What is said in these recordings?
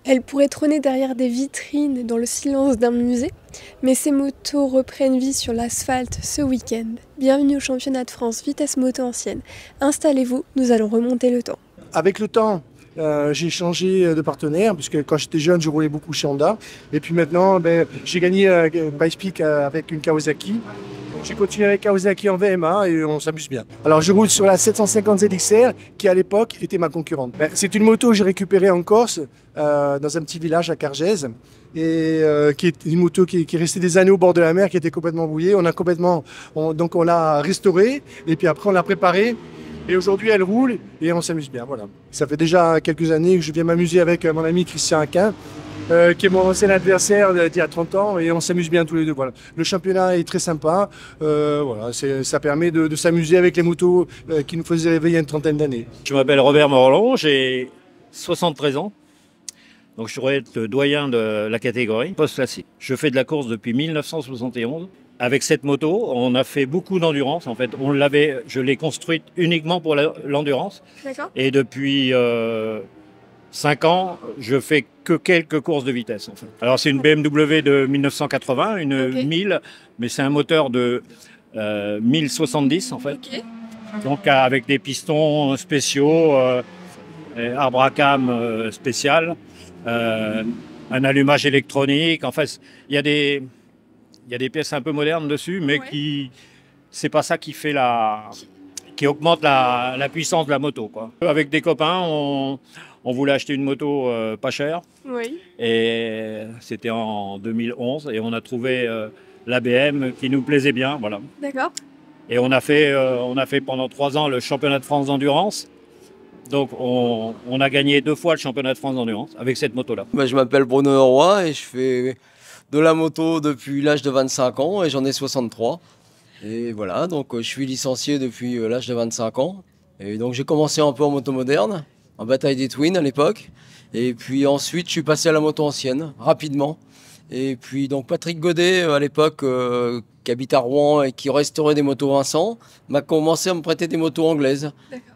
Elles pourraient trôner derrière des vitrines dans le silence d'un musée, mais ces motos reprennent vie sur l'asphalte ce week-end. Bienvenue au championnat de France vitesse moto ancienne. Installez-vous, nous allons remonter le temps. Avec le temps, j'ai changé de partenaire, puisque quand j'étais jeune, je roulais beaucoup chez Honda. Et puis maintenant, j'ai gagné Bike Peak avec une Kawasaki. J'ai continué avec Kawasaki en VMA et on s'amuse bien. Alors je roule sur la 750 ZXR qui à l'époque était ma concurrente. C'est une moto que j'ai récupérée en Corse, dans un petit village à Cargèse, et qui est une moto qui est restée des années au bord de la mer, qui était complètement bouillée. Donc on l'a restaurée et puis après on l'a préparée. Et aujourd'hui, elle roule et on s'amuse bien. Voilà. Ça fait déjà quelques années que je viens m'amuser avec mon ami Christian Aquin, qui est mon ancien adversaire d'il y a 30 ans, et on s'amuse bien tous les deux. Voilà. Le championnat est très sympa. Voilà, ça permet de s'amuser avec les motos qui nous faisaient rêver il y a une trentaine d'années. Je m'appelle Robert Morlon, j'ai 73 ans. Donc je pourrais être le doyen de la catégorie post-classique. Je fais de la course depuis 1971. Avec cette moto, on a fait beaucoup d'endurance. En fait, je l'ai construite uniquement pour l'endurance. D'accord. Et depuis 5 ans, je fais que quelques courses de vitesse. En fait. Alors c'est une BMW de 1980, une 1000, mais c'est un moteur de 1070 en fait. Okay. Donc avec des pistons spéciaux, arbre à cam spécial, un allumage électronique. En fait, il y a des pièces un peu modernes dessus, mais c'est pas ça qui augmente la puissance de la moto, quoi. Avec des copains, on voulait acheter une moto pas chère. Oui. Et c'était en 2011 et on a trouvé la BM qui nous plaisait bien, voilà. D'accord. Et on a fait pendant 3 ans le championnat de France d'endurance. Donc on a gagné 2 fois le championnat de France d'endurance avec cette moto-là. Je m'appelle Bruno Roy et je fais de la moto depuis l'âge de 25 ans et j'en ai 63. Et voilà, donc je suis licencié depuis l'âge de 25 ans. Et donc j'ai commencé un peu en moto moderne, en bataille des Twins à l'époque. Et puis ensuite je suis passé à la moto ancienne, rapidement. Et puis donc Patrick Godet à l'époque, qui habite à Rouen et qui restaurait des motos Vincent, m'a commencé à me prêter des motos anglaises.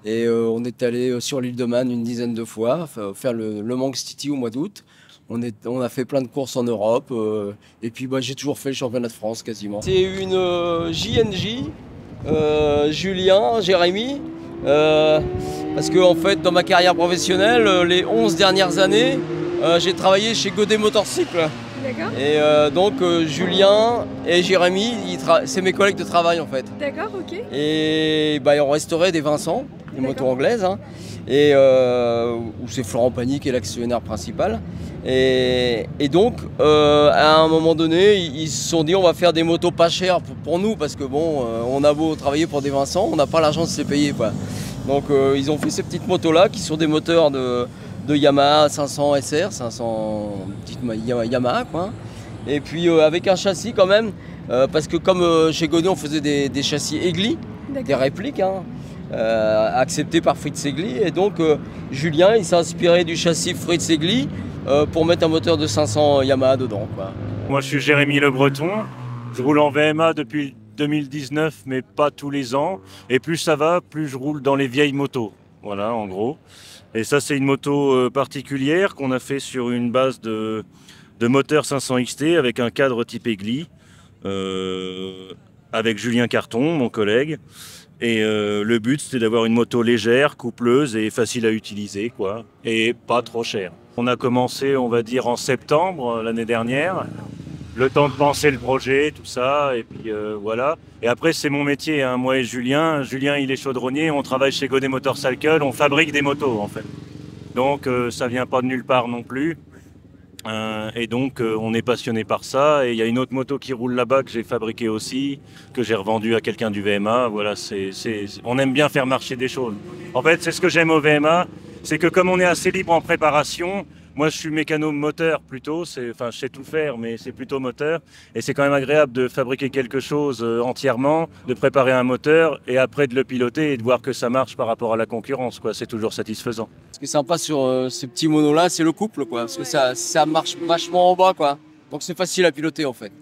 Et on est allé sur l'île de Man une dizaine de fois, faire le Manx City au mois d'août. On a fait plein de courses en Europe et puis j'ai toujours fait le championnat de France quasiment. C'est une JNJ, Julien, Jérémy, parce que en fait dans ma carrière professionnelle, les 11 dernières années, j'ai travaillé chez Godet Motorcycle. D'accord. Et donc Julien et Jérémy, c'est mes collègues de travail en fait. D'accord, ok. Et on restaurait des Vincent, des motos anglaises, hein, et où c'est Florent Pagny qui est l'actionnaire principal. Et donc, à un moment donné, ils se sont dit on va faire des motos pas chères pour nous parce que bon, on a beau travailler pour des Vincent, on n'a pas l'argent de se les payer, quoi. Donc ils ont fait ces petites motos-là qui sont des moteurs de Yamaha 500 SR, 500 petites Yamaha, quoi. Et puis avec un châssis quand même, parce que comme chez Godet on faisait des châssis Egli, des répliques, hein, acceptés par Fritz Egli. Et donc Julien il s'est inspiré du châssis Fritz Egli pour mettre un moteur de 500 Yamaha dedans, quoi. Moi je suis Jérémy Le Breton, je roule en VMA depuis 2019 mais pas tous les ans. Et plus ça va, plus je roule dans les vieilles motos, voilà en gros. Et ça c'est une moto particulière qu'on a fait sur une base de moteur 500 XT avec un cadre type Egli, avec Julien Carton, mon collègue. Et le but c'était d'avoir une moto légère, coupleuse et facile à utiliser, quoi, et pas trop chère. On a commencé, on va dire, en septembre l'année dernière. Le temps de penser le projet, tout ça, et puis voilà. Et après, c'est mon métier, hein, moi et Julien. Julien, il est chaudronnier, on travaille chez Godet Motorcycle, on fabrique des motos, en fait. Donc, ça vient pas de nulle part non plus. Et donc, on est passionné par ça. Et il y a une autre moto qui roule là-bas que j'ai fabriquée aussi, que j'ai revendue à quelqu'un du VMA. Voilà, on aime bien faire marcher des choses. En fait, c'est ce que j'aime au VMA, c'est que comme on est assez libre en préparation, moi, je suis mécano-moteur plutôt, enfin, je sais tout faire, mais c'est plutôt moteur. Et c'est quand même agréable de fabriquer quelque chose entièrement, de préparer un moteur et après de le piloter et de voir que ça marche par rapport à la concurrence, quoi. C'est toujours satisfaisant. Ce qui est sympa sur ces petits monos-là, c'est le couple, quoi. Parce que ça marche vachement en bas, quoi. Donc c'est facile à piloter, en fait.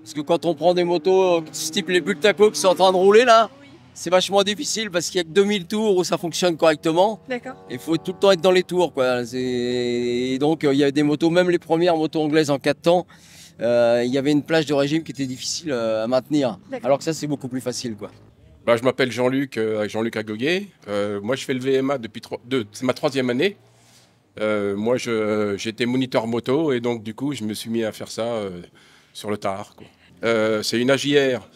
Parce que quand on prend des motos, type les Bultaco qui sont en train de rouler, là, c'est vachement difficile parce qu'il y a que 2000 tours où ça fonctionne correctement. D'accord. Il faut tout le temps être dans les tours, quoi. Et donc, il y a des motos, même les premières motos anglaises en 4 temps, il y avait une plage de régime qui était difficile à maintenir. Alors que ça, c'est beaucoup plus facile, quoi. Bah, je m'appelle Jean-Luc Agoguet. Moi, je fais le VMA depuis c'est ma 3e année. Moi, j'étais moniteur moto et donc, du coup, je me suis mis à faire ça sur le tard, quoi. C'est une AJR.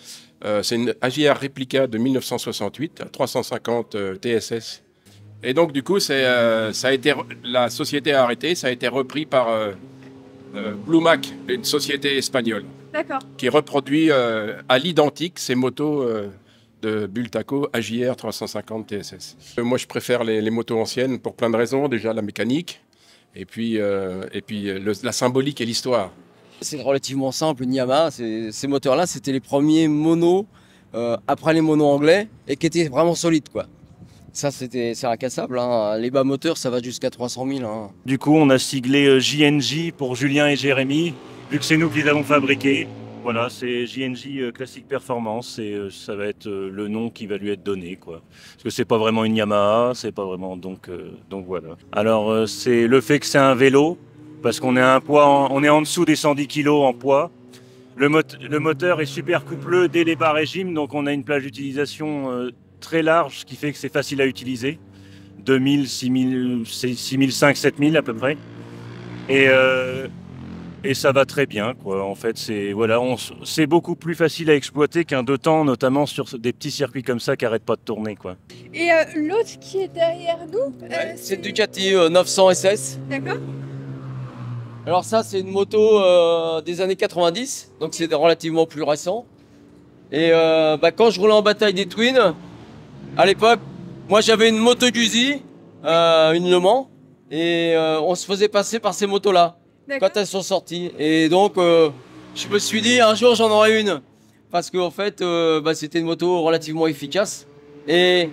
C'est une AJR réplica de 1968, 350 TSS. Et donc, du coup, la société a arrêté. Ça a été repris par Blumac, une société espagnole. D'accord. Qui reproduit à l'identique ces motos de Bultaco AJR 350 TSS. Moi, je préfère les motos anciennes pour plein de raisons. Déjà, la mécanique et puis la symbolique et l'histoire. C'est relativement simple, une Yamaha. Ces moteurs-là, c'était les premiers monos après les monos anglais et qui étaient vraiment solides, quoi. Ça, c'est incassable, hein. Les bas moteurs, ça va jusqu'à 300 000. Hein. Du coup, on a siglé JNJ pour Julien et Jérémy, vu que c'est nous qui les avons fabriqués. Voilà, c'est JNJ Classic Performance et ça va être le nom qui va lui être donné, quoi. Parce que c'est pas vraiment une Yamaha, c'est pas vraiment donc voilà. Alors c'est le fait que c'est un vélo, parce qu'on est on est en dessous des 110 kg en poids. Le moteur est super coupleux dès les bas régimes, donc on a une plage d'utilisation très large, ce qui fait que c'est facile à utiliser. 2000, 6000, 6005, 7000 à peu près. Et ça va très bien, quoi. En fait, c'est beaucoup plus facile à exploiter qu'un 2 temps, notamment sur des petits circuits comme ça qui n'arrêtent pas de tourner, quoi. Et l'autre qui est derrière nous, c'est Ducati 900 SS. D'accord. Alors ça, c'est une moto des années 90, donc c'est relativement plus récent. Et quand je roulais en bataille des Twins, à l'époque, moi j'avais une moto d'Uzi, une Le Mans, et on se faisait passer par ces motos-là quand elles sont sorties. Et donc, je me suis dit, un jour j'en aurai une. Parce qu'en fait, c'était une moto relativement efficace. Et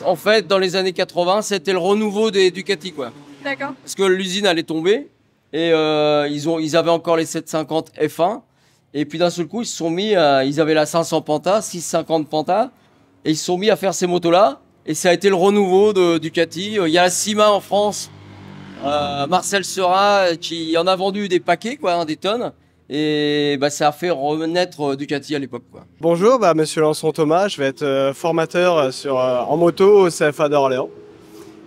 en fait, dans les années 80, c'était le renouveau des Ducati, quoi. D'accord. Parce que l'usine allait tomber. Et ils avaient encore les 750 F1. Et puis d'un seul coup, ils se sont mis, ils avaient la 500 Penta, 650 Penta. Et ils se sont mis à faire ces motos-là. Et ça a été le renouveau de Ducati. Il y a la Cima en France. Marcel Seurat qui en a vendu des paquets, quoi, hein, des tonnes. Et ça a fait renaître Ducati à l'époque, quoi. Bonjour, monsieur Lançon Thomas. Je vais être formateur en moto au CFA d'Orléans.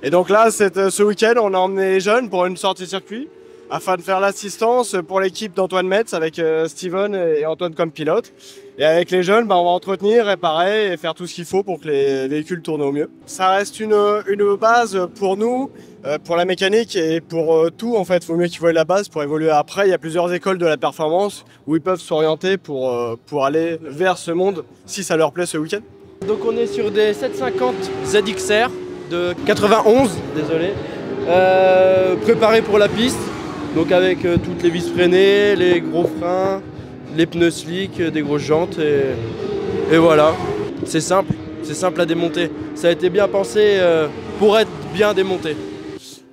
Et donc là, ce week-end, on a emmené les jeunes pour une sortie circuit afin de faire l'assistance pour l'équipe d'Antoine Metz avec Steven et Antoine comme pilote. Et avec les jeunes, on va entretenir, réparer et faire tout ce qu'il faut pour que les véhicules tournent au mieux. Ça reste une base pour nous, pour la mécanique et pour tout. En fait, il faut mieux qu'ils voient la base pour évoluer après. Il y a plusieurs écoles de la performance où ils peuvent s'orienter pour aller vers ce monde si ça leur plaît ce week-end. Donc on est sur des 750 ZXR de 91, désolé, préparés pour la piste. Donc avec toutes les vis freinées, les gros freins, les pneus slick, des grosses jantes et voilà. C'est simple à démonter. Ça a été bien pensé pour être bien démonté.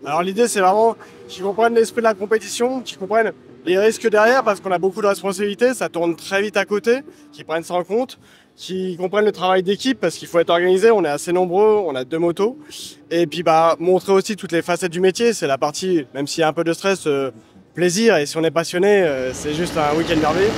Alors l'idée c'est vraiment qu'ils comprennent l'esprit de la compétition, qu'ils comprennent les risques derrière parce qu'on a beaucoup de responsabilités, ça tourne très vite à côté, qu'ils prennent ça en compte, qu'ils comprennent le travail d'équipe parce qu'il faut être organisé, on est assez nombreux, on a 2 motos. Et puis montrer aussi toutes les facettes du métier, c'est la partie, même s'il y a un peu de stress, plaisir, et si on est passionné, c'est juste un week-end merveilleux.